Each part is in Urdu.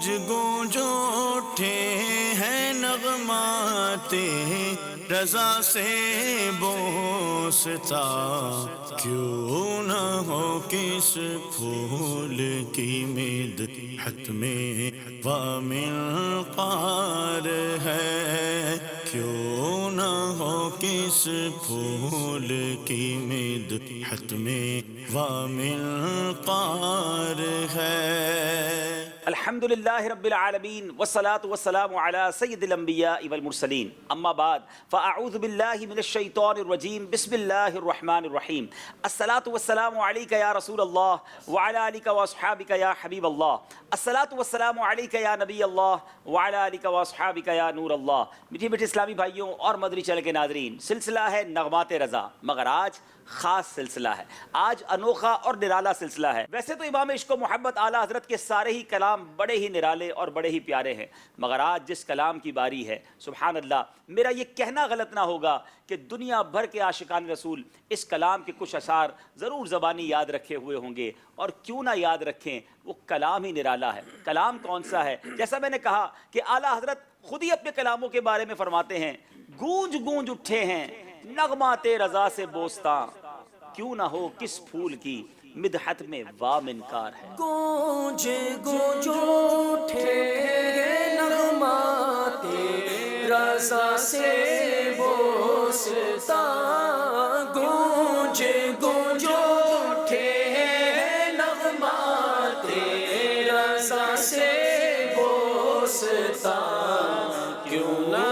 گونج گونج اٹھے ہیں نغمات رضا سے بوستا، کیوں نہ ہو کس پھول کی مدحت میں وامل قار ہے، کیوں نہ ہو کس پھول کی مدحت میں وامل قار ہے۔ الحمدللہ رب العالمین والصلاة والسلام علی سید الانبیاء والمرسلین، اما بعد فاعوذ باللہ من الشیطان الرجیم، بسم اللہ الرحمن الرحیم۔ الصلاة والسلام علیک یا رسول اللہ وعلی آلک واصحابک یا حبیب اللہ، الصلاة والسلام علیک یا نبی اللہ وعلی آلک واصحابک یا نور اللہ۔ میٹھے میٹھے اسلامی بھائیوں اور مدنی چینل کے ناظرین، سلسلہ ہے نغمات رضا، مگر آج خاص سلسلہ ہے، آج انوکھا اور نرالا سلسلہ ہے۔ ویسے تو امام عشق و محبت اعلیٰ حضرت کے سارے ہی کلام بڑے ہی نرالے اور بڑے ہی پیارے ہیں، مگر آج جس کلام کی باری ہے، سبحان اللہ، میرا یہ کہنا غلط نہ ہوگا کہ دنیا بھر کے عاشقان رسول اس کلام کے کچھ اشعار ضرور زبانی یاد رکھے ہوئے ہوں گے، اور کیوں نہ یاد رکھیں، وہ کلام ہی نرالا ہے۔ کلام کون سا ہے؟ جیسا میں نے کہا کہ اعلیٰ حضرت خود ہی اپنے کلاموں کے بارے میں فرماتے ہیں، گونج گونج اٹھے ہیں نغمات رضا سے بوستاں، کیوں نہ ہو کس پھول کی مدحت میں وامنکار ہے۔ گونج گونج اٹھے نغمات رضا سے بوستا، گونج گونج اٹھے نغمات رضا سے بوستا، کیوں نہ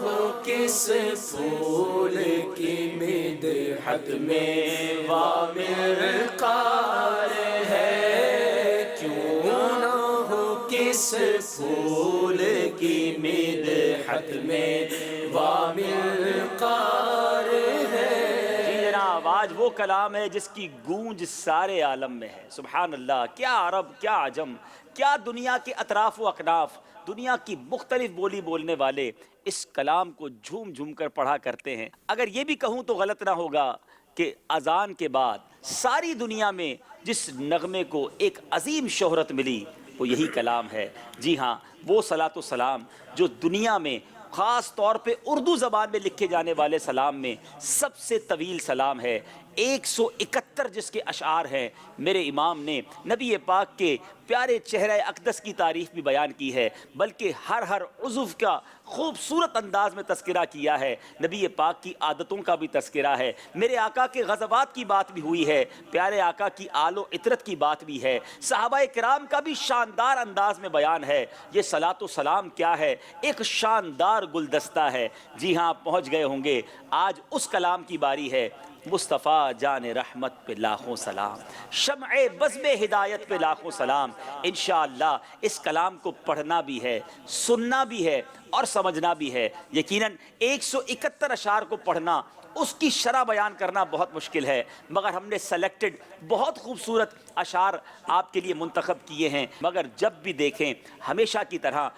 ہو کس پھول کی مدحت میں وامل قار ہے، کیوں نہ ہو کس پھول کی مدحت میں وامل قار ہے۔ جی جناب، آج وہ کلام ہے جس کی گونج سارے عالم میں ہے، سبحان اللہ۔ کیا عرب، کیا عجم، کیا دنیا کے اطراف و اکناف، دنیا کی مختلف بولی بولنے والے اس کلام کو جھوم جھوم کر پڑھا کرتے ہیں۔ اگر یہ بھی کہوں تو غلط نہ ہوگا کہ اذان کے بعد ساری دنیا میں جس نغمے کو ایک عظیم شہرت ملی وہ یہی کلام ہے۔ جی ہاں، وہ صلاۃ و سلام جو دنیا میں خاص طور پہ اردو زبان میں لکھے جانے والے سلام میں سب سے طویل سلام ہے۔ 171 جس کے اشعار ہیں، میرے امام نے نبی پاک کے پیارے چہرہ اقدس کی تعریف بھی بیان کی ہے، بلکہ ہر عضو کا خوبصورت انداز میں تذکرہ کیا ہے، نبی پاک کی عادتوں کا بھی تذکرہ ہے، میرے آقا کے غزوات کی بات بھی ہوئی ہے، پیارے آقا کی آل و عطرت کی بات بھی ہے، صحابہ کرام کا بھی شاندار انداز میں بیان ہے۔ یہ صلاۃ و سلام کیا ہے؟ ایک شاندار گلدستہ ہے۔ جی ہاں، پہنچ گئے ہوں گے، آج اس کلام کی باری ہے۔ مصطفیٰ جان رحمت پہ لاکھوں سلام، شمع بزم ہدایت پہ لاکھوں سلام۔ انشاءاللہ اس کلام کو پڑھنا بھی ہے، سننا بھی ہے اور سمجھنا بھی ہے۔ یقیناً 171 اشعار کو پڑھنا، اس کی شرح بیان کرنا بہت مشکل ہے، مگر ہم نے سلیکٹڈ بہت خوبصورت اشعار آپ کے لیے منتخب کیے ہیں۔ مگر جب بھی دیکھیں، ہمیشہ کی طرح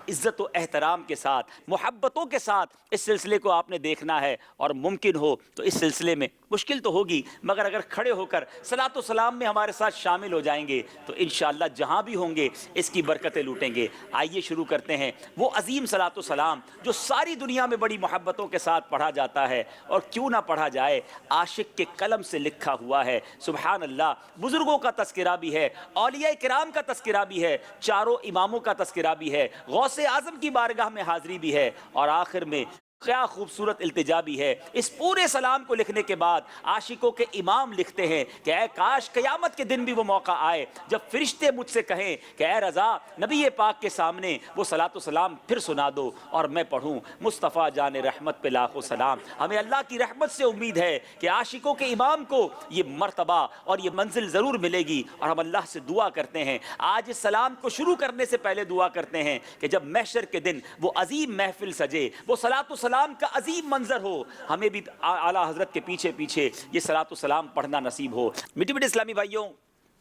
عزت و احترام کے ساتھ، محبتوں کے ساتھ اس سلسلے کو آپ نے دیکھنا ہے، اور ممکن ہو تو اس سلسلے میں مشکل تو ہوگی، مگر اگر کھڑے ہو کر صلاۃ و سلام میں ہمارے ساتھ شامل ہو جائیں گے تو انشاءاللہ جہاں بھی ہوں گے اس کی برکتیں لوٹیں گے۔ آئیے شروع کرتے ہیں وہ عظیم صلاۃ و سلام جو ساری دنیا میں بڑی محبتوں کے ساتھ پڑھا جاتا ہے، اور کیوں نہ پڑھا جائے، عاشق کے قلم سے لکھا ہوا ہے، سبحان اللہ۔ بزرگوں کا تذکرہ بھی ہے، اولیاء کرام کا تذکرہ بھی ہے، چاروں اماموں کا تذکرہ بھی ہے، غوث اعظم کی بارگاہ میں حاضری بھی ہے، اور آخر میں کیا خوبصورت التجا بھی ہے۔ اس پورے سلام کو لکھنے کے بعد عاشقوں کے امام لکھتے ہیں کہ اے کاش قیامت کے دن بھی وہ موقع آئے جب فرشتے مجھ سے کہیں کہ اے رضا، نبی پاک کے سامنے وہ صلاۃ و سلام پھر سنا دو اور میں پڑھوں مصطفیٰ جان رحمت پہ لاکھوں سلام۔ ہمیں اللہ کی رحمت سے امید ہے کہ عاشقوں کے امام کو یہ مرتبہ اور یہ منزل ضرور ملے گی، اور ہم اللہ سے دعا کرتے ہیں، آج اس سلام کو شروع کرنے سے پہلے دعا کرتے ہیں کہ جب محشر کے دن وہ عظیم محفل سجے، وہ صلاۃ و سلام کا عظیم منظر ہو، ہمیں بھی اعلیٰ حضرت کے پیچھے پیچھے یہ صلاۃ و سلام پڑھنا نصیب ہو۔ میٹھے میٹھے اسلامی بھائیوں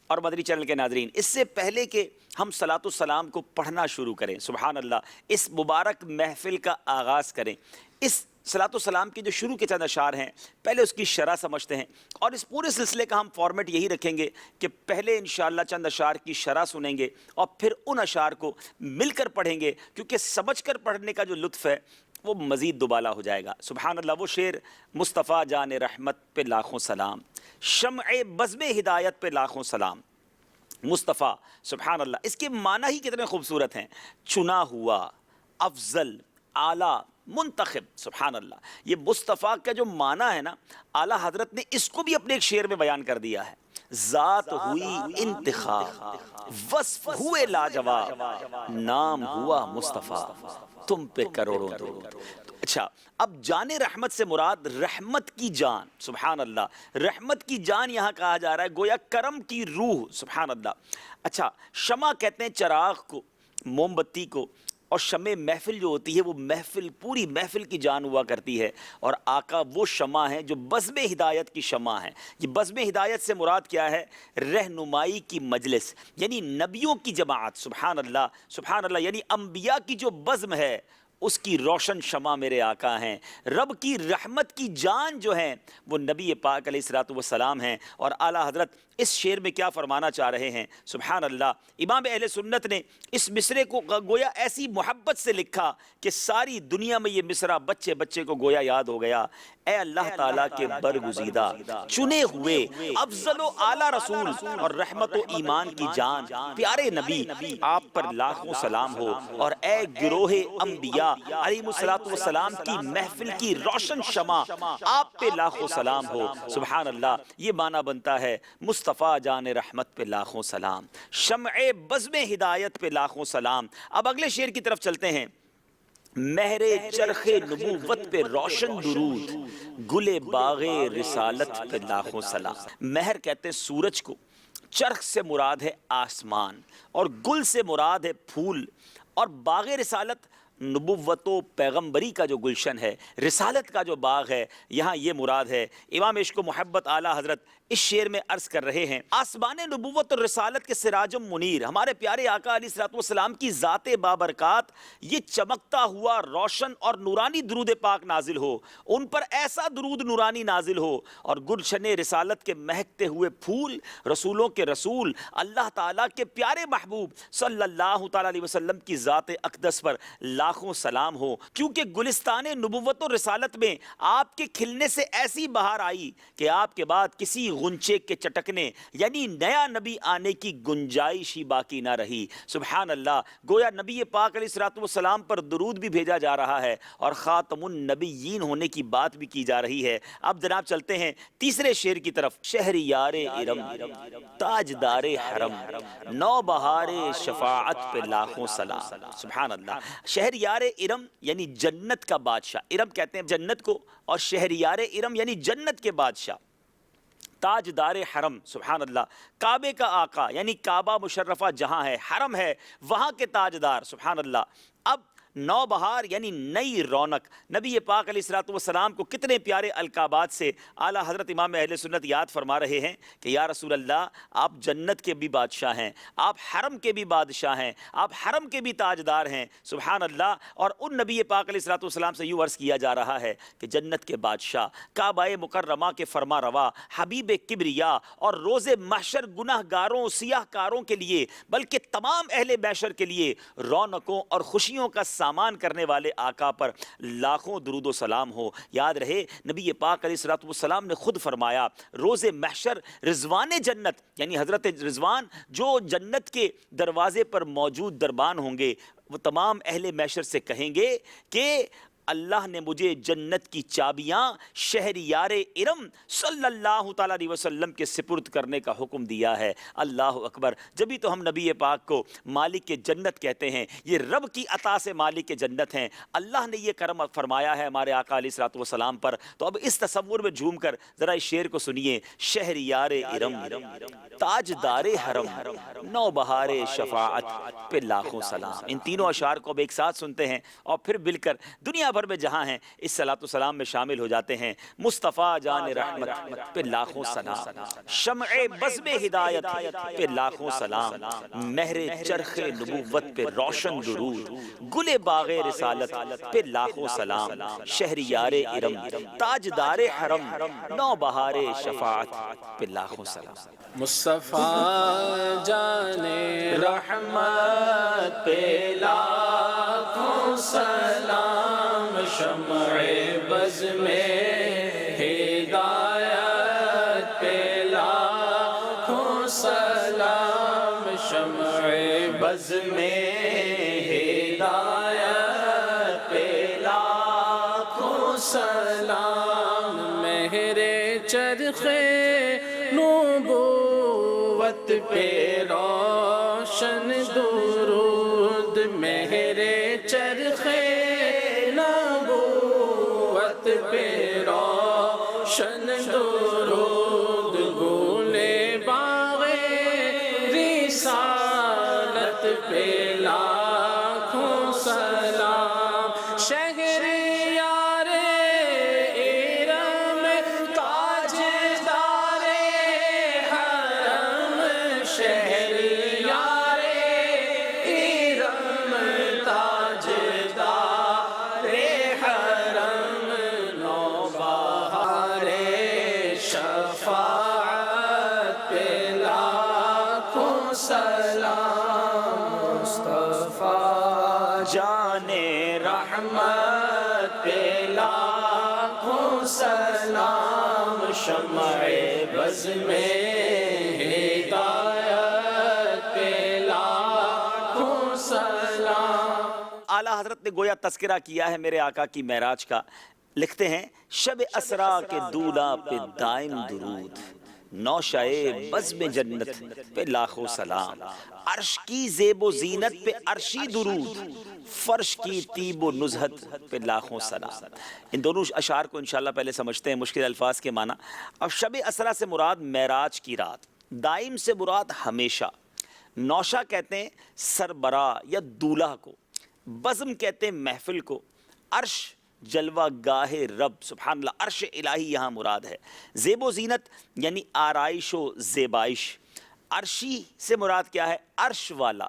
اور مدنی چینل کے ناظرین، اس سے پہلے کہ ہم صلاۃ و سلام کو پڑھنا شروع کریں، سبحان اللہ، اس مبارک محفل کا آغاز کریں، اس صلاۃ و سلام کے جو شروع کے چند اشعار ہیں پہلے اس کی شرح سمجھتے ہیں، اور اس پورے سلسلے کا ہم فارمیٹ یہی رکھیں گے کہ پہلے انشاءاللہ چند اشعار کی شرح سنیں گے اور پھر ان اشعار کو مل کر پڑھیں گے، کیونکہ سمجھ کر پڑھنے کا جو لطف ہے وہ مزید دوبالا ہو جائے گا۔ سبحان اللہ، وہ شعر مصطفیٰ جان رحمت پہ لاکھوں سلام، شمع بزم ہدایت پہ لاکھوں سلام، مصطفیٰ سبحان اللہ، اس کے معنی ہی کتنے خوبصورت ہیں، چنا ہوا، افضل، اعلیٰ، منتخب، سبحان اللہ۔ یہ مصطفیٰ کا جو معنی ہے نا، اعلیٰ حضرت نے اس کو بھی اپنے ایک شعر میں بیان کر دیا ہے، ذات ہوئی انتخاب، وصف ہوئے لاجواب، نام ہوا مصطفیٰ، تم پہ کروڑوں درود۔ اچھا، اب جان رحمت سے مراد رحمت کی جان، سبحان اللہ، رحمت کی جان یہاں کہا جا رہا ہے، گویا کرم کی روح، سبحان اللہ۔ اچھا، شمع کہتے ہیں چراغ کو، موم بتی کو، اور شمع محفل جو ہوتی ہے وہ محفل، پوری محفل کی جان ہوا کرتی ہے، اور آقا وہ شمع ہیں جو بزم ہدایت کی شمع ہیں۔ یہ بزم ہدایت سے مراد کیا ہے؟ رہنمائی کی مجلس، یعنی نبیوں کی جماعت، سبحان اللہ سبحان اللہ، یعنی انبیاء کی جو بزم ہے اس کی روشن شمع میرے آقا ہیں۔ رب کی رحمت کی جان جو ہیں وہ نبی پاک علیہ الصلوۃ والسلام ہیں۔ اور اعلیٰ حضرت اس شعر میں کیا فرمانا چاہ رہے ہیں؟ سبحان اللہ، امام اہل سنت نے اس مصرے کو گویا ایسی محبت سے لکھا کہ ساری دنیا میں یہ مصرع بچے بچے کو گویا یاد ہو گیا۔ اے اللہ تعالیٰ کے برگزیدہ چنے ہوئے افضل و اعلیٰ رسول اور رحمت و ایمان کی جان پیارے نبی، آپ پر لاکھوں سلام ہو، اور اے گروہ انبیاء علیہ الصلوۃ والسلام کی محفل کی روشن شمع، آپ پہ لاکھوں سلام ہو۔ سبحان اللہ، یہ معنی بنتا ہے مصطفیٰ جان رحمت پہ لاکھوں سلام، شمع بزم ہدایت پہ لاکھوں سلام۔ اب اگلے شعر کی طرف چلتے ہیں، مہر چرخ نبوت پہ روشن درود، گل باغ رسالت پہ لاکھوں سلام۔ مہر کہتے ہیں سورج کو، چرخ سے مراد ہے آسمان، اور گل سے مراد ہے پھول، اور باغ رسالت نبوت و پیغمبری کا جو گلشن ہے، رسالت کا جو باغ ہے، یہاں یہ مراد ہے۔ امام عشق و محبت اعلیٰ حضرت اس شعر میں عرض کر رہے ہیں، آسمان نبوت اور رسالت کے سراجم منیر، ہمارے پیارے آقا علیہ الصلوۃ والسلام کی ذات بابرکات، یہ چمکتا ہوا روشن اور نورانی درود پاک نازل ہو، ان پر ایسا درود نورانی نازل ہو، اور گلشن رسالت کے مہکتے ہوئے پھول، رسولوں کے رسول، اللہ تعالیٰ کے پیارے محبوب صلی اللہ تعالیٰ علیہ وسلم کی ذات اقدس پر لاکھوں سلام ہو، کیونکہ گلستان نبوت و رسالت میں آپ کے کھلنے سے ایسی بہار آئی کہ آپ کے بعد کسی غنچے کے چٹکنے، یعنی نیا نبی آنے کی گنجائش ہی باقی نہ رہی۔ سبحان اللہ، گویا نبی پاک علیہ الصلوۃ والسلام پر درود بھی بھیجا جا رہا ہے، اور خاتم النبیین ہونے کی بات بھی کی جا رہی ہے۔ اب جناب چلتے ہیں تیسرے شعر کی طرف، شہریار ارم، تاجدار حرم، نو بہار شفاعت پہ لاکھوں سلام۔ سبحان اللہ، شہریار ارم یعنی جنت کا بادشاہ، ارم کہتے ہیں جنت کو، اور شہریار ارم یعنی جنت کے بادشاہ، تاجدار حرم، سبحان اللہ، کعبے کا آقا، یعنی کعبہ مشرفہ جہاں ہے، حرم ہے، وہاں کے تاجدار، سبحان اللہ۔ اب نو بہار یعنی نئی رونق، نبی پاک علیہ الصلوۃ والسلام کو کتنے پیارے القابات سے اعلیٰ حضرت امام اہل سنت یاد فرما رہے ہیں کہ یا رسول اللہ، آپ جنت کے بھی بادشاہ ہیں، آپ حرم کے بھی بادشاہ ہیں، آپ حرم کے بھی تاجدار ہیں، سبحان اللہ۔ اور ان نبی پاک علیہ الصلوۃ والسلام سے یوں عرض کیا جا رہا ہے کہ جنت کے بادشاہ، کعبہ مکرمہ کے فرما روا، حبیب کبریا، اور روز محشر گناہ گاروں، سیاہ کاروں کے لیے، بلکہ تمام اہل محشر کے لیے رونقوں اور خوشیوں کا سامان کرنے والے آقا پر لاکھوں درود و سلام ہو۔ یاد رہے، نبی پاک علیہ الصلوۃ والسلام نے خود فرمایا، روز محشر رضوان جنت، یعنی حضرت رضوان جو جنت کے دروازے پر موجود دربان ہوں گے، وہ تمام اہل محشر سے کہیں گے کہ اللہ نے مجھے جنت کی چابیاں شہریار ارم صلی اللہ تعالیٰ علیہ وسلم کے سپرد کرنے کا حکم دیا ہے۔ اللہ اکبر، جبھی تو ہم نبی پاک کو مالک جنت کہتے ہیں، یہ رب کی عطا سے مالک جنت ہیں، اللہ نے یہ کرم فرمایا ہے ہمارے آقا علیہ الصلوۃ والسلام پر۔ تو اب اس تصور میں جھوم کر ذرا اس شعر کو سنیے، شہریار ارم، تاجدار حرم، نو بہار شفاعت پہ لاکھوں سلام۔ ان تینوں اشعار کو اب ایک ساتھ سنتے ہیں اور پھر مل کر دنیا بھر میں جہاں ہیں اس صلاۃ و سلام میں شامل ہو جاتے ہیں۔ مصطفیٰ جان رحمت پہ لاکھوں سلام، شمع بزم ہدایت پہ لاکھوں سلام، مہر چرخ نبوت پہ روشن درود، گل باغ رسالت پہ لاکھوں سلام، شہریار ارم تاجدار حرم نو بہار شفاعت پہ لاکھوں سلام۔ مصطفیٰ جان رحمت پہ لاکھوں سلام، شمع بزم ہدایت پہ لاکھوں سلام، شمع بزم ہدایت پہ لاکھوں سلام، مہر چرخ نبوت پہ روشن درود، مہر چرخ نبوت پہ روشن درود، گل باغ رسالت پہ لاکھوں سلام، شہریار ارم تاجدار حرم، شہریار ارم تاجدار حرم نو بہار شفاعت پہ لاکھوں سلام، مصطفیٰ جان رحمت پہ لاکھوں سلام، شمع بزم ہدایت پہ لاکھوں سلام۔ اعلیٰ حضرت نے گویا تذکرہ کیا ہے میرے آقا کی معراج کا، لکھتے ہیں شب اسرا کے دولہ پہ دائم درود، نوشہ بزم جنت پہ لاکھوں سلام، عرش کی زیب و زینت پہ عرشی درود، فرش کی طیب و نزہت پہ لاکھوں سلام۔ ان دونوں اشعار کو انشاءاللہ پہلے سمجھتے ہیں مشکل الفاظ کے معنی۔ اب شب اسرا سے مراد معراج کی رات، دائم سے مراد ہمیشہ، نوشہ کہتے ہیں سربراہ یا دولہ کو، بزم کہتے ہیں محفل کو، عرش جلوہ گاہ رب سبحان اللہ، عرش الہی یہاں مراد ہے، زیب و زینت یعنی آرائش و زیبائش، عرشی سے مراد کیا ہے عرش والا،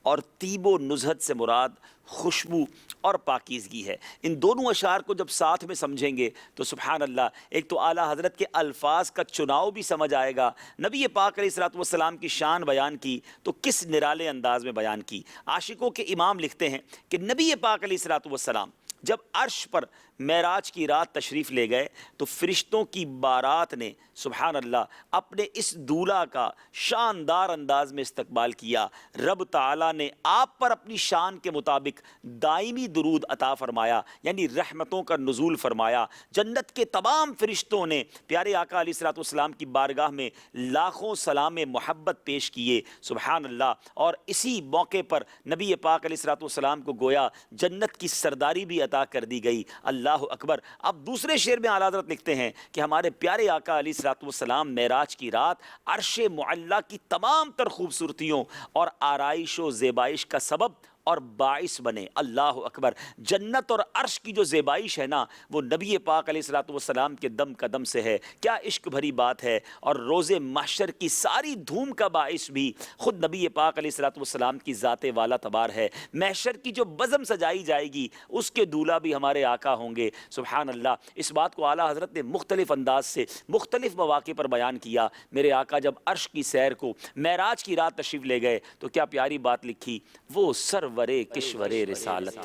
اور طیب و نزہت سے مراد خوشبو اور پاکیزگی ہے۔ ان دونوں اشعار کو جب ساتھ میں سمجھیں گے تو سبحان اللہ، ایک تو اعلیٰ حضرت کے الفاظ کا چناؤ بھی سمجھ آئے گا، نبی پاک علیہ الصلوۃ والسلام کی شان بیان کی تو کس نرالے انداز میں بیان کی۔ عاشقوں کے امام لکھتے ہیں کہ نبی پاک علیہ الصلوۃ والسلام جب عرش پر معراج کی رات تشریف لے گئے تو فرشتوں کی بارات نے سبحان اللہ اپنے اس دولہ کا شاندار انداز میں استقبال کیا۔ رب تعالیٰ نے آپ پر اپنی شان کے مطابق دائمی درود عطا فرمایا، یعنی رحمتوں کا نزول فرمایا۔ جنت کے تمام فرشتوں نے پیارے آقا علیہ الصلوۃ والسلام کی بارگاہ میں لاکھوں سلام محبت پیش کیے سبحان اللہ، اور اسی موقع پر نبی پاک علیہ الصلوۃ والسلام کو گویا جنت کی سرداری بھی عطا کر دی گئی۔ اللہ اکبر۔ اب دوسرے شعر میں اعلیٰ حضرت لکھتے ہیں کہ ہمارے پیارے آقا علیہ الصلوۃ والسلام معراج کی رات عرش معلیٰ کی تمام تر خوبصورتیوں اور آرائش و زیبائش کا سبب اور باعث بنے۔ اللہ اکبر۔ جنت اور عرش کی جو زیبائش ہے نا وہ نبی پاک علیہ الصلوۃ والسلام کے دم قدم سے ہے۔ کیا عشق بھری بات ہے۔ اور روز محشر کی ساری دھوم کا باعث بھی خود نبی پاک علیہ الصلوۃ والسلام کی ذات والا تبار ہے۔ محشر کی جو بزم سجائی جائے گی اس کے دولہ بھی ہمارے آقا ہوں گے سبحان اللہ۔ اس بات کو اعلیٰ حضرت نے مختلف انداز سے مختلف مواقع پر بیان کیا۔ میرے آقا جب عرش کی سیر کو معراج کی رات تشریف لے گئے تو کیا پیاری بات لکھی، وہ سرورے کشورے رسالت،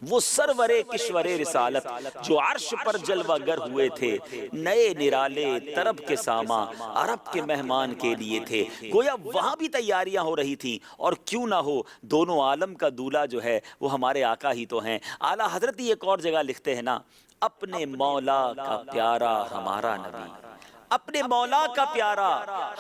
وہ سرورے کشورے رسالت جو عرش پر جلوہ گر ہوئے تھے، نئے نرالے طرب کے ساما عرب کے مہمان کے لیے تھے۔ گویا وہاں بھی تیاریاں ہو رہی تھیں، اور کیوں نہ ہو دونوں عالم کا دولہ جو ہے وہ ہمارے آقا ہی تو ہیں۔ اعلیٰ حضرت ایک اور جگہ لکھتے ہیں نا، اپنے مولا کا پیارا ہمارا نبی، اپنے مولا کا پیارا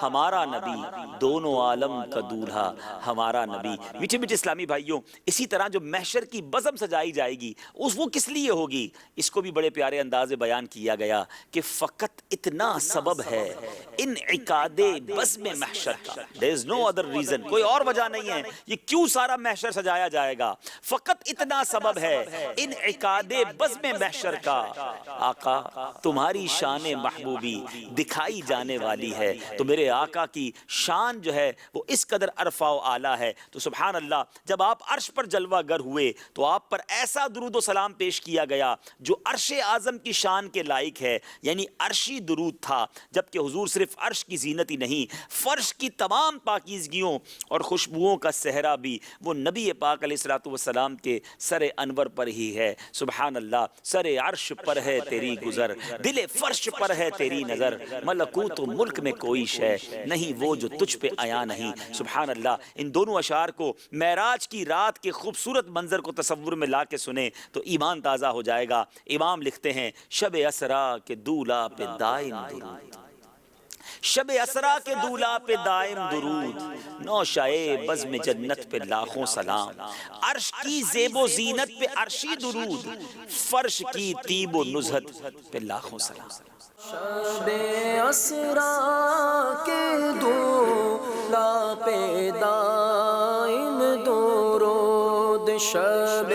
ہمارا نبی، دونوں عالم کا دولہا ہمارا نبی۔ میٹھے میٹھے اسلامی بھائیوں، اسی طرح جو محشر کی بزم سجائی جائے گی وہ کس لیے ہوگی، اس کو بھی بڑے پیارے انداز میں بیان کیا گیا کہ فقط اتنا سبب ہے انعقاد بزم محشر کا، there is no other reason، کوئی اور وجہ نہیں ہے یہ کیوں سارا محشر سجایا جائے گا، فقط اتنا سبب ہے انعقاد بزم محشر کا۔ آقا تمہاری شان محبوبی دکھائی جانے والی ہے، تو میرے آقا کی شان جو ہے وہ اس قدر عرفہ و اعلیٰ ہے، تو سبحان اللہ جب آپ عرش پر جلوہ گر ہوئے تو آپ پر ایسا درود و سلام پیش کیا گیا جو عرش اعظم کی شان کے لائق ہے، یعنی عرشی درود تھا، جبکہ حضور صرف عرش کی زینت ہی نہیں، فرش کی تمام پاکیزگیوں اور خوشبوؤں کا صحرا بھی وہ نبی پاک علیہ الصلوۃ والسلام کے سر انور پر ہی ہے۔ سبحان اللہ، سر عرش پر ہے تیری گزر، دل فرش پر ہے تیری نظر، ملکوت و ملک میں کوئی شے نہیں وہ جو تجھ پہ عیاں نہیں۔ سبحان اللہ، ان دونوں اشعار کو معراج کی رات کے خوبصورت منظر کو تصور میں لا کے سنیں تو ایمان تازہ ہو جائے گا۔ امام لکھتے ہیں شب اسرا کے دولہا پہ دائم درود، شب اسرا کے دولہا پہ دائم درود، نوشائے بزم جنت پہ لاکھوں سلام، عرش کی زیب و زینت پہ عرشی درود، فرش کی طیب و نزہت پہ لاکھوں سلام۔ شب اسرا کے دولہا پہ دائم درود، شب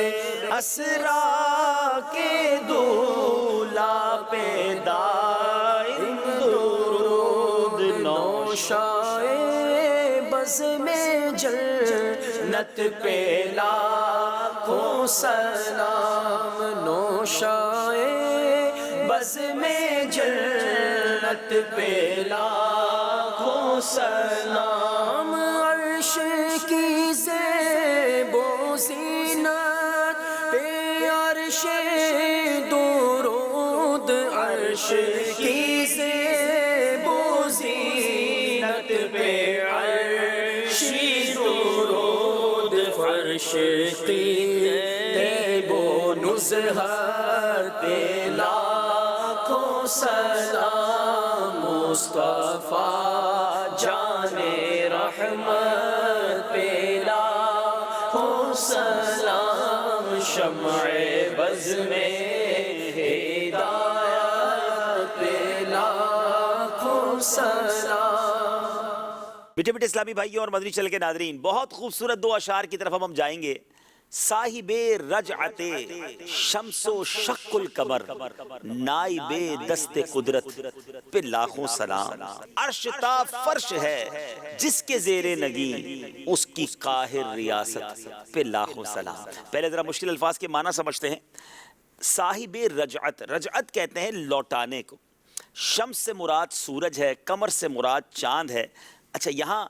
اسرا کے دولہا پہ دائم درود، نوشائے بزم جنت پہ لاکھوں سلام، نوشائے بزم جنت پہ لاکھوں سلام، عرش کی زیب و زینت پہ عرش درود، عرش کی زیب و زینت پہ عرشی درود، فرش کی طیب و نزہت پہ لاکھوں سلام، مصطفیٰ جان رحمت پہ لاکھوں سلام، شمع بزم ہدایت پہ لاکھوں سلام۔ بیٹے بیٹے اسلامی بھائیوں اور مدنی چینل کے ناظرین، بہت خوبصورت دو اشعار کی طرف ہم جائیں گے۔ صاحب رجعت شمس و شق القمر، نائب دست قدرت پہ لاکھوں سلام، عرش تا فرش ہے جس کے زیر نگیں اس کی قاہر ریاست پہ لاکھوں سلام۔ پہلے ذرا مشکل الفاظ کے معنی سمجھتے ہیں۔ صاحب رجعت، رجعت کہتے ہیں لوٹانے کو، شمس سے مراد سورج ہے، قمر سے مراد چاند ہے۔ اچھا یہاں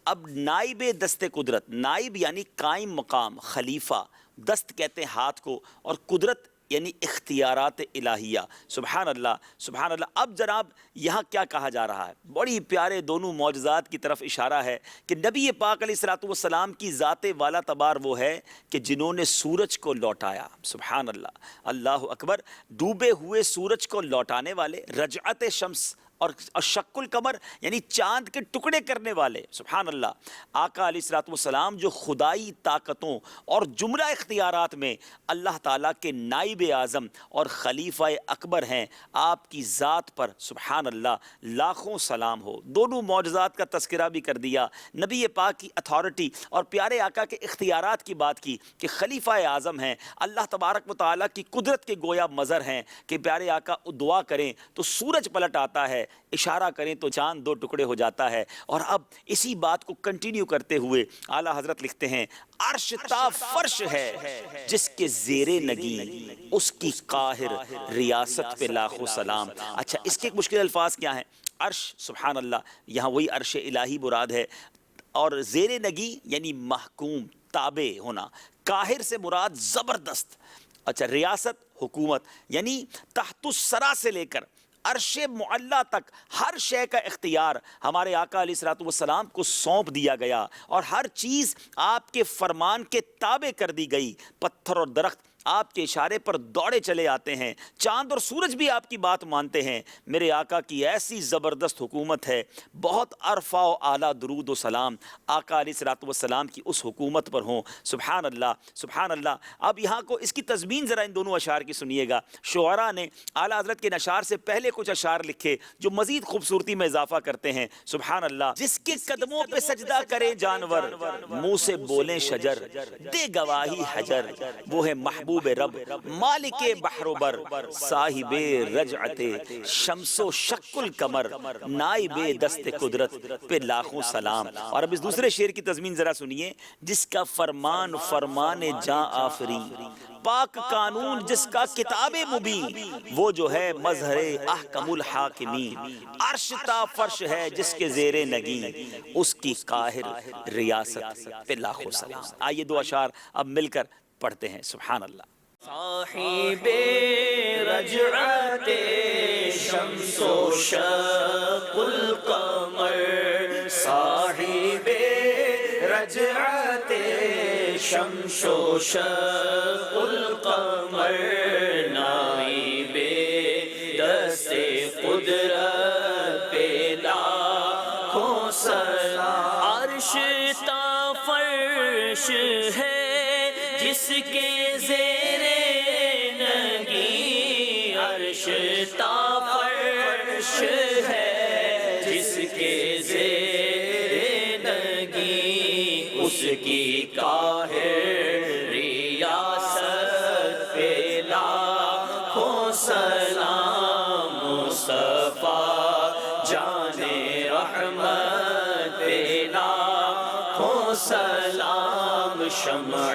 اب نائب دست قدرت، نائب یعنی قائم مقام، خلیفہ، دست کہتے ہیں ہاتھ کو، اور قدرت یعنی اختیارات الہیہ۔ سبحان اللہ سبحان اللہ۔ اب جناب یہاں کیا کہا جا رہا ہے، بڑی پیارے دونوں معجزات کی طرف اشارہ ہے کہ نبی پاک علیہ الصلوۃ والسلام کی ذات والا تبار وہ ہے کہ جنہوں نے سورج کو لوٹایا۔ سبحان اللہ، اللہ اکبر۔ ڈوبے ہوئے سورج کو لوٹانے والے، رجعت شمس اور شق القمر یعنی چاند کے ٹکڑے کرنے والے۔ سبحان اللہ، آقا علیہ الصلوۃ والسلام جو خدائی طاقتوں اور جملہ اختیارات میں اللہ تعالیٰ کے نائب اعظم اور خلیفہ اکبر ہیں، آپ کی ذات پر سبحان اللہ لاکھوں سلام ہو۔ دونوں معجزات کا تذکرہ بھی کر دیا، نبی پاک کی اتھارٹی اور پیارے آقا کے اختیارات کی بات کی کہ خلیفہ اعظم ہیں، اللہ تبارک و تعالیٰ کی قدرت کے گویا مظہر ہیں کہ پیارے آقا دعا کریں تو سورج پلٹ آتا ہے، اشارہ کریں تو چاند دو ٹکڑے ہو جاتا ہے۔ اور اب اسی بات کو کنٹینیو کرتے ہوئے اعلیٰ حضرت لکھتے ہیں عرش تا فرش ہے جس کے زیر نگیں اس کی قاہر ریاست پہ لاکھوں سلام۔ اچھا اس کے مشکل الفاظ کیا ہیں؟ عرش، سبحان اللہ، یہاں وہی عرش الہی مراد ہے، اور زیر نگی یعنی محکوم، تابع ہونا، قاہر سے مراد زبردست۔ اچھا ریاست، حکومت، یعنی تحت الثری سے لے کر عرش معلیٰ تک ہر شے کا اختیار ہمارے آقا علیہ الصلوۃ والسلام کو سونپ دیا گیا، اور ہر چیز آپ کے فرمان کے تابع کر دی گئی۔ پتھر اور درخت آپ کے اشارے پر دوڑے چلے آتے ہیں، چاند اور سورج بھی آپ کی بات مانتے ہیں۔ میرے آقا کی ایسی زبردست حکومت ہے، بہت عرفہ و اعلیٰ درود و سلام آقا علیہ الصلوۃ والسلام کی اس حکومت پر ہوں۔ سبحان اللہ، سبحان اللہ۔ اب یہاں کو اس کی تضمین ذرا ان دونوں اشعار کی سنیے گا۔ شعراء نے اعلیٰ حضرت کے اشعار سے پہلے کچھ اشعار لکھے جو مزید خوبصورتی میں اضافہ کرتے ہیں۔ سبحان اللہ۔ جس کے قدموں پہ سجدہ کرے جانور، منہ سے بولیں شجر، دے گواہی حجر، وہ ہے محبوب رب، مالک بحر و بر، صاحب رجعت شمس و شق القمر، نائب دست قدرت پہ لاکھوں سلام۔ اور اب اس دوسرے شعر کی تضمین ذرا سنیے۔ جس کا فرمان فرمان جاں آفری، پاک قانون جس کا کتاب مبین، وہ جو ہے مظہر احکم الحاکمین، عرش تا فرش ہے جس کے زیر نگین، اس کی قاہر ریاست پہ لاکھوں سلام۔ آئیے دو اشعار اب مل کر پڑھتے ہیں۔ سبحان اللہ۔ صاحب رجعت شمس و شق القمر، صاحب رجعت شمس و شق القمر، نائب دست قدرت پہ لاکھوں سلام۔ عرش تا فرش ہے جس کے زیر نگی، عرش تا فرش ہے جس کے زیر نگی، اس کی قاہر ریاست پہ لاکھوں سلام۔ مصطفیٰ جان رحمت پہ لاکھوں سلام، شمع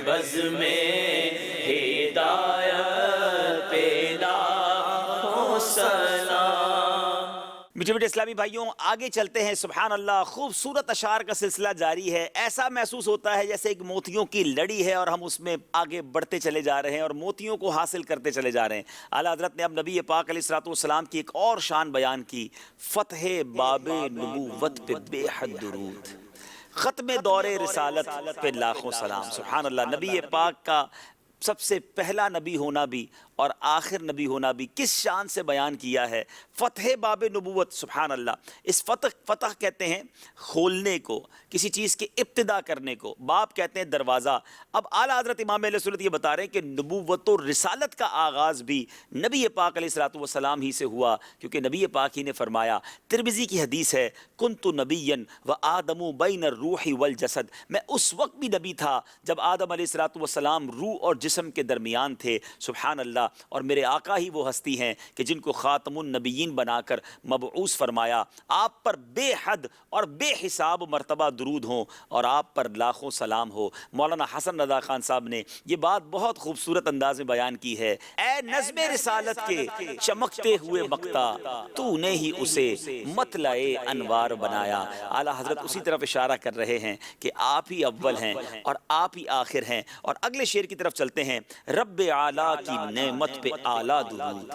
بز میں ہدایت پہ لاکھوں سلام۔ میٹھے میٹھے اسلامی بھائیوں، آگے چلتے ہیں۔ سبحان اللہ، خوبصورت اشعار کا سلسلہ جاری ہے۔ ایسا محسوس ہوتا ہے جیسے ایک موتیوں کی لڑی ہے اور ہم اس میں آگے بڑھتے چلے جا رہے ہیں اور موتیوں کو حاصل کرتے چلے جا رہے ہیں۔ اعلیٰ حضرت نے اب نبی پاک علیہ الصلوۃ والسلام کی ایک اور شان بیان کی، فتح باب نبوت پہ بے حد درود، ختم دور رسالت پہ لاکھوں سلام۔ سبحان اللہ۔ نبی پاک کا سب سے پہلا نبی ہونا بھی اور آخر نبی ہونا بھی کس شان سے بیان کیا ہے، فتح باب نبوت۔ سبحان اللہ۔ اس فتح کہتے ہیں کھولنے کو، کسی چیز کے ابتدا کرنے کو، باب کہتے ہیں دروازہ۔ اب اعلیٰ حضرت امام اہل سنت یہ بتا رہے ہیں کہ نبوت و رسالت کا آغاز بھی نبی پاک علیہ الصلوۃ والسلام ہی سے ہوا، کیونکہ نبی پاک ہی نے فرمایا، ترمذی کی حدیث ہے، کنت نبیا و آدم بین الروح والجسد، میں اس وقت بھی نبی تھا جب آدم علیہ الصلوۃ والسلام روح اور جسم کے درمیان تھے۔ سبحان اللہ۔ اور میرے آقا ہی وہ ہستی ہیں کہ جن کو خاتم النبیین بنا کر مبعوث فرمایا۔ آپ پر بے حد اور بے حساب مرتبہ درود ہوں اور آپ پر لاکھوں سلام ہو۔ مولانا حسن رضا خان صاحب نے یہ بات بہت خوبصورت انداز میں بیان کی ہے۔ اے نظم رسالت کے چمکتے ہوئے مقتا، تو نے ہی اسے مطلع انوار بنایا۔ اعلیٰ حضرت اسی طرف اشارہ کر رہے ہیں کہ آپ ہی اول ہیں اور آپ ہی آخر ہیں۔ اور اگلے شعر کی طرف چلتے ہیں۔ رب اعلیٰ کی نعمت پہ اعلیٰ درود،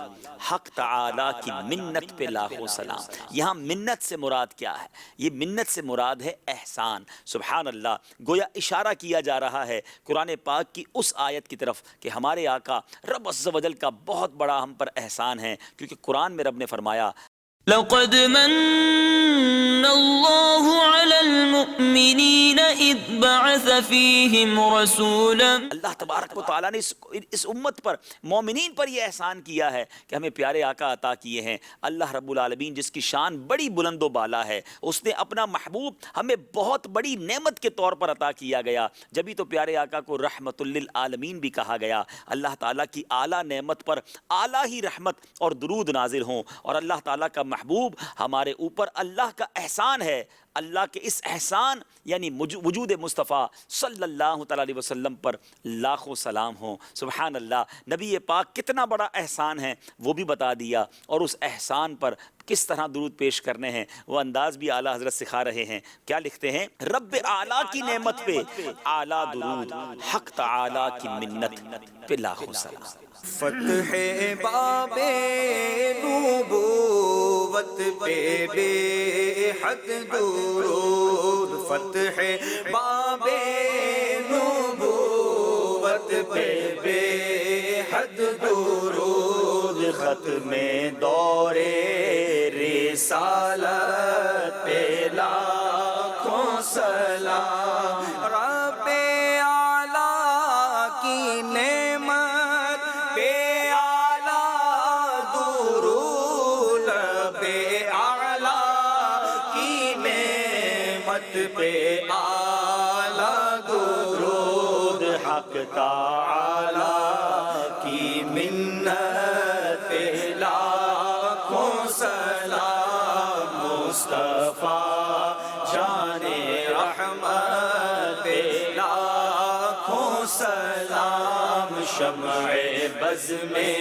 حق تعالیٰ کی منت پہ لاکھوں سلام۔ یہاں منت سے مراد کیا ہے؟ یہ منت سے مراد ہے احسان۔ سبحان اللہ۔ گویا اشارہ کیا جا رہا ہے قرآن پاک کی اس آیت کی طرف کہ ہمارے آقا رب عز و جل کا بہت بڑا ہم پر احسان ہے، کیونکہ قرآن میں رب نے فرمایا، لقد من اللہ علی المؤمنین اذ بعث فیہم رسولا۔ اللہ تبارک و تعالیٰ نے اس امت پر، مومنین پر یہ احسان کیا ہے کہ ہمیں پیارے آقا عطا کیے ہیں۔ اللہ رب العالمین جس کی شان بڑی بلند و بالا ہے، اس نے اپنا محبوب ہمیں بہت بڑی نعمت کے طور پر عطا کیا گیا، جبھی تو پیارے آقا کو رحمت للعالمین بھی کہا گیا۔ اللہ تعالیٰ کی اعلیٰ نعمت پر اعلیٰ ہی رحمت اور درود نازل ہوں، اور اللہ تعالیٰ کا محبوب ہمارے اوپر اللہ کا احسان ہے۔ اللہ کے اس احسان یعنی وجود مصطفیٰ صلی اللہ تعالیٰ علیہ وسلم پر لاکھوں سلام ہوں۔ سبحان اللہ۔ نبی پاک کتنا بڑا احسان ہے وہ بھی بتا دیا، اور اس احسان پر کس طرح درود پیش کرنے ہیں وہ انداز بھی اعلیٰ حضرت سکھا رہے ہیں۔ کیا لکھتے ہیں؟ رب اعلیٰ کی نعمت پہ اعلیٰ درود، حق تعالیٰ کی منت پہ لاکھوں سلام۔ فتح باب نبوت پہ بے حد درود، فتح باب نبوت پہ بے حد درود ختم دورے رسالت پہ لاکھوں سلام رب اعلیٰ کی نعمت پہ اعلیٰ درود رب اعلیٰ کی نعمت پہ اعلیٰ درود حق تعالی کی منت پہ لاکھوں سلام مصطفیٰ جان رحمت پہ لاکھوں سلام شمع بز میں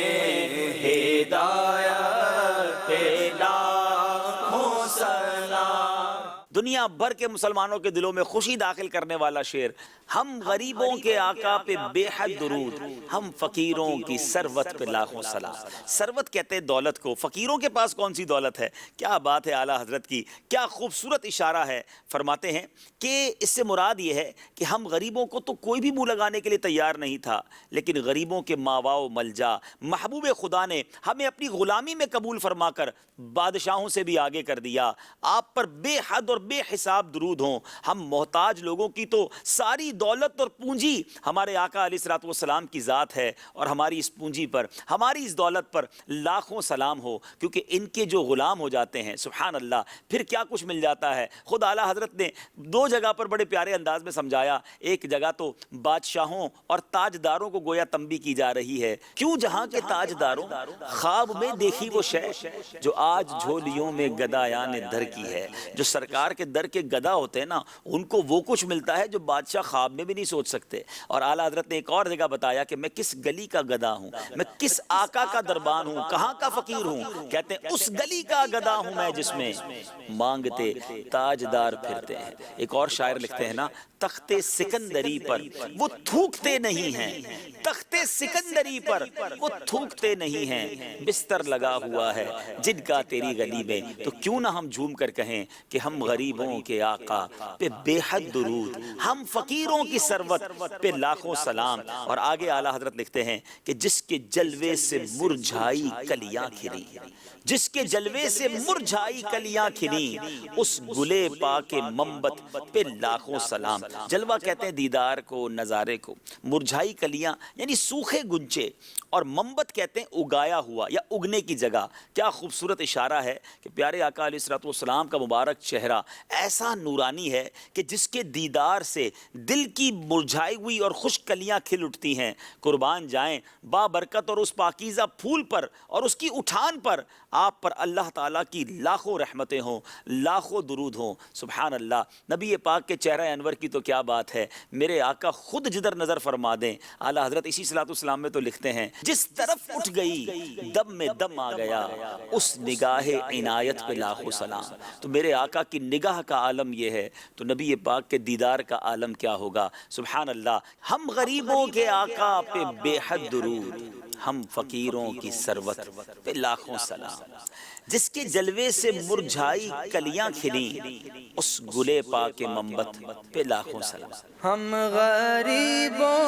ہدایت پہ لاکھوں سلام۔ دنیا بھر کے مسلمانوں کے دلوں میں خوشی داخل کرنے والا شعر، ہم غریبوں کے آقا پہ بے حد درود، ہم فقیروں کی ثروت پہ لاکھوں سلام۔ ثروت کہتے ہیں دولت کو، فقیروں کے پاس کون سی دولت ہے؟ کیا بات ہے اعلیٰ حضرت کی، کیا خوبصورت اشارہ ہے۔ فرماتے ہیں کہ اس سے مراد یہ ہے کہ ہم غریبوں کو تو کوئی بھی منہ لگانے کے لیے تیار نہیں تھا، لیکن غریبوں کے ماوا و ملجا محبوب خدا نے ہمیں اپنی غلامی میں قبول فرما کر بادشاہوں سے بھی آگے کر دیا۔ آپ پر بے حد اور بے حساب درود ہوں۔ ہم محتاج لوگوں کی تو ساری دولت اور پونجی ہمارے آقا علیہ الصلوۃ والسلام کی ذات ہے، اور ہماری اس پونجی پر، ہماری اس دولت پر لاکھوں سلام ہو، کیونکہ ان کے جو غلام ہو جاتے ہیں سبحان اللہ پھر کیا کچھ مل جاتا ہے۔ خود اعلیٰ حضرت نے دو جگہ پر بڑے پیارے انداز میں سمجھایا۔ ایک جگہ تو بادشاہوں اور تاجداروں کو گویا تنبیہ کی جا رہی ہے، کیوں جہاں کے تاجداروں خواب میں دیکھی وہ شے جو آج جھولیوں میں گدایان در کی ہے۔ جو سرکار کے در کے گدا ہوتے ہیں نا، ان کو وہ کچھ ملتا ہے جو بادشاہ خواب میں بھی نہیں سوچ سکتے۔ اور اعلیٰ حضرت نے ایک اور جگہ بتایا کہ میں کس گلی کا گدا ہوں، میں کس آقا کا دربان ہوں، کہاں کا فقیر ہوں۔ کہتے ہیں اس گلی کا گدا ہوں میں جس میں مانگتے تاجدار پھرتے ہیں۔ ایک اور شاعر لکھتے ہیں نا، تخت سکندری پر وہ تھوکتے نہیں ہیں، تخت سکندری پر وہ تھوکتے نہیں ہیں، بستر لگا ہوا ہے جن کا تیری گلی میں، تو کیوں نہ ہم جھوم کر کہیں کہ ہم غریبوں کے آقا پہ بے حد درود، ہم فقیروں کی ثروت پہ لاکھوں سلام۔ اور آگے اعلیٰ حضرت لکھتے ہیں کہ جس کے جلوے سے مرجھائی کلیاں کھلی، جس کے جلوے سے مرجھائی کلیاں کھلی، اس گلے پاک منبت پہ لاکھوں سلام۔ جلوہ کہتے ہیں دیدار کو، نظارے کو، مرجھائی کلیاں یعنی سوکھے گنچے، اور منبت کہتے ہیں اگایا ہوا یا اگنے کی جگہ۔ کیا خوبصورت اشارہ ہے کہ پیارے آقا علیہ الصلوۃ والسلام کا مبارک چہرہ ایسا نورانی ہے کہ جس کے دیدار سے دل کی مرجھائی ہوئی اور خشک کلیاں کھل اٹھتی ہیں۔ قربان جائیں بابرکت اور اس پاکیزہ پھول پر اور اس کی اٹھان پر، آپ پر اللہ تعالیٰ کی لاکھوں رحمتیں ہوں، لاکھوں درود ہوں۔ سبحان اللہ، نبی پاک کے چہرہ انور کی تو کیا بات ہے۔ میرے آقا خود جدر نظر فرما دیں، اعلیٰ حضرت اسی صلاۃ والسلام میں تو لکھتے ہیں، جس طرف اٹھ گئی دم میں دم آ گیا، اس نگاہ عنایت پہ لاکھوں سلام۔ تو میرے آقا کی نگاہ کا عالم یہ ہے، تو نبی پاک کے دیدار کا عالم کیا ہوگا۔ سبحان اللہ، ہم غریبوں کے آقا پہ بے حد درود، ہم فقیروں کی ثروت پہ لاکھوں سلام۔ جس کے جلوے سے مرجھائی کلیاں کھلیں، اس گلے پاک منبت پہ لاکھوں سلام۔ ہم غریبوں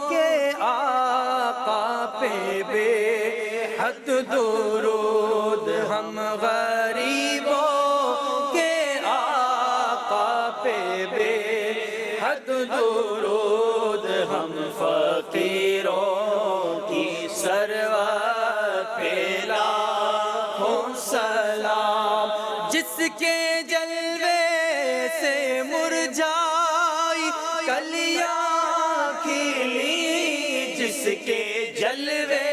کے آقا پہ بے حد درود، ہم غریبوں کے آقا پہ بے حد درود، ہم فقیروں کی ثروت پہ لاکھوں سلام۔ جس کے جلوے سے مرجھائی کلیاں کھلی، جس کے جلوے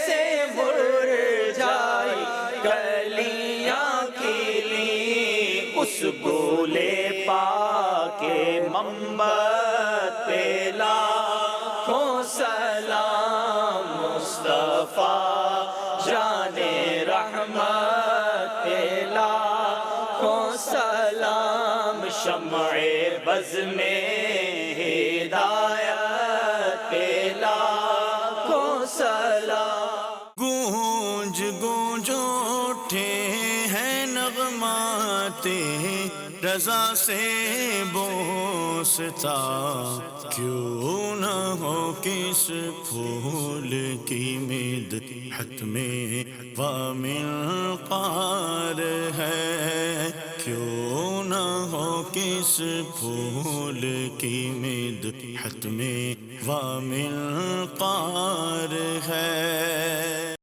سے مرجھائی کلیاں کھلی، اس گلے پاک منبت پہ لاکھوں سلام۔ مصطفیٰ جان رحمت پہ لاکھوں سلام، شمع بز میں ہدایت پہ لاکھوں سلام۔ گونج گونج اٹھے ہیں نغمات رضا سے بوستا، کیوں نہ ہو کس پھول کی مدحت میں وامنقار ہے، کیوں نہ ہو کس پھول کی مدحت میں وامنقار ہے۔